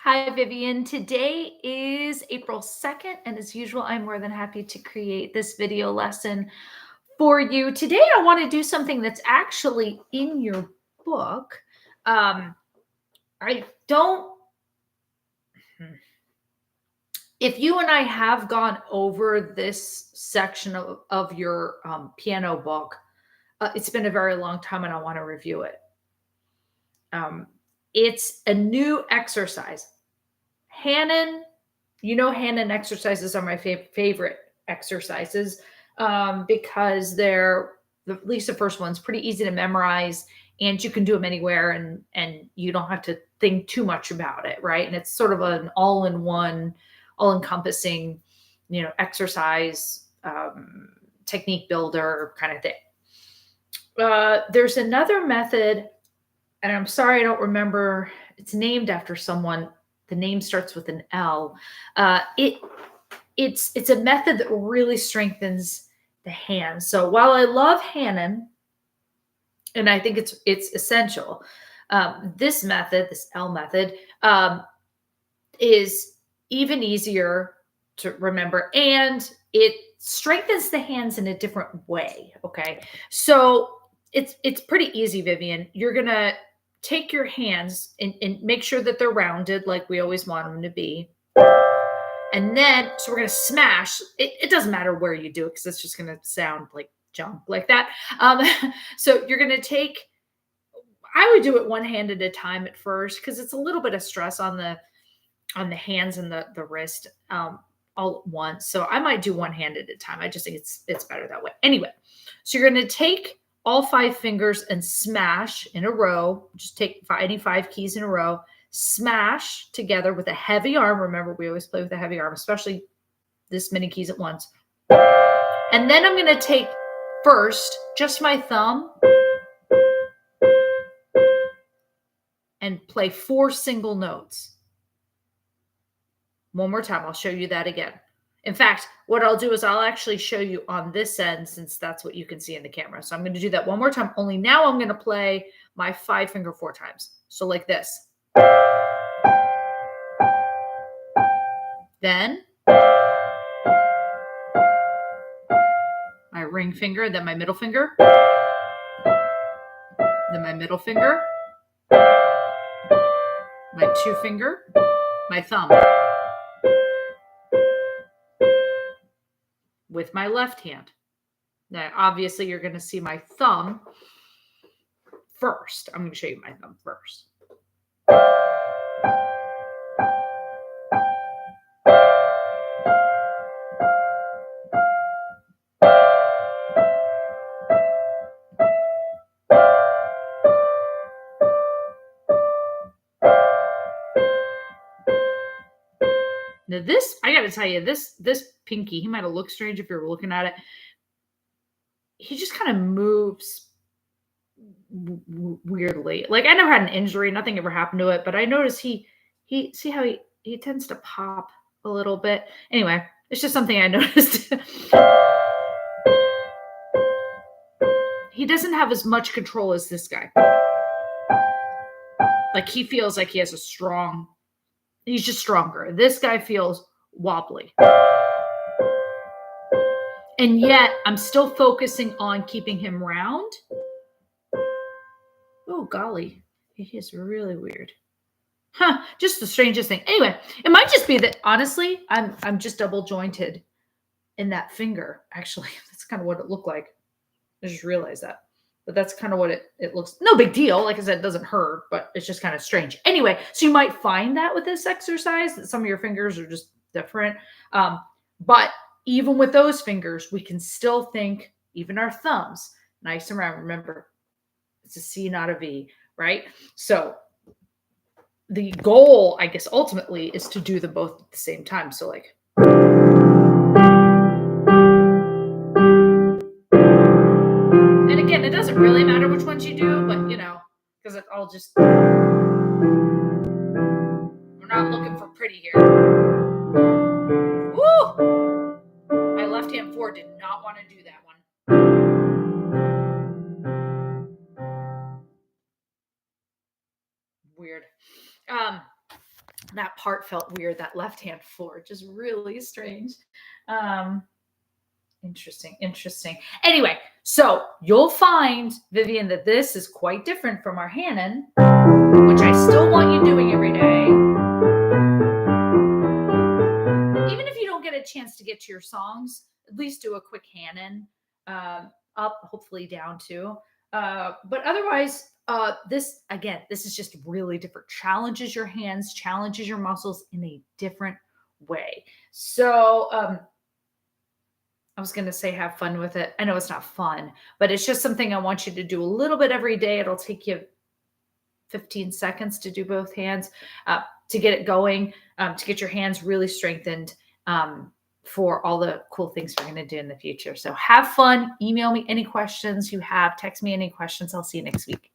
Hi, Vivienne. Today is April 2nd, and as usual, I'm more than happy to create this video lesson for you. Today, I want to do something that's actually in your book. Um, I don't, hmm. If you and I have gone over this section of your piano book, it's been a very long time and I want to review it. Um, it's a new exercise. Hannon, Hannon exercises are my favorite exercises because they're at least the first one's pretty easy to memorize, and you can do them anywhere, and you don't have to think too much about it, right? And it's sort of an all-in-one, all-encompassing, exercise technique builder kind of thing. There's another method, and I'm sorry I don't remember. It's named after someone. The name starts with an L. It's a method that really strengthens the hands. So while I love Hannon, and I think it's essential, this method, this L method, is even easier to remember, and it strengthens the hands in a different way. Okay, so it's pretty easy, Vivienne. You're gonna take your hands and make sure that they're rounded like we always want them to be. And then, so we're going to smash. It doesn't matter where you do it because it's just going to sound like junk like that. So you're going to take, I would do it one hand at a time at first because it's a little bit of stress on the hands and the wrist all at once. So I might do one hand at a time. I just think it's better that way. Anyway, so you're going to take all 5 fingers and smash in a row. Just take any 5 keys in a row, smash together with a heavy arm. Remember, we always play with a heavy arm, especially this many keys at once. And then I'm going to take first just my thumb and play 4 single notes. One more time. I'll show you that again. In fact, what I'll do is I'll actually show you on this end since that's what you can see in the camera. So I'm going to do that one more time, only now I'm going to play my 5 finger 4 times. So like this. Then my ring finger, then my middle finger, then my middle finger, my 2 finger, my thumb. With my left hand. Now, obviously, you're going to see my thumb first. I'm going to show you my thumb first. Now this, I got to tell you, this pinky, he might have looked strange if you were looking at it. He just kind of moves weirdly. Like I never had an injury, nothing ever happened to it, but I noticed he see how he tends to pop a little bit. Anyway, it's just something I noticed. He doesn't have as much control as this guy. Like he feels like he has he's just stronger. This guy feels wobbly. And yet I'm still focusing on keeping him round. Oh, golly. He is really weird. Huh, just the strangest thing. Anyway, it might just be that honestly, I'm just double jointed in that finger. Actually, that's kind of what it looked like. I just realized that. But that's kind of what it looks. No big deal. Like I said, it doesn't hurt, but it's just kind of strange. Anyway, so you might find that with this exercise that some of your fingers are just different. But even with those fingers, we can still think, even our thumbs, nice and round. Remember, it's a C, not a V, right? So the goal, I guess, ultimately is to do them both at the same time. So like. And again, it doesn't really matter which ones you do, but because it all just, we're not looking for pretty here. Woo! My left hand 4 did not want to do that one. Weird. That part felt weird, that left hand floor, just really strange. Um, Interesting, interesting. Anyway, so you'll find, Vivienne, that this is quite different from our Hannon, which I still want you doing every day. Even if you don't get a chance to get to your songs, at least do a quick Hannon, up, hopefully down too. But otherwise, this again, this is just really different. Challenges your hands, challenges your muscles in a different way. So, I was going to say have fun with it. I know it's not fun, but it's just something I want you to do a little bit every day. It'll take you 15 seconds to do both hands, to get it going, to get your hands really strengthened, for all the cool things we're going to do in the future. So have fun. Email me any questions you have. Text me any questions. I'll see you next week.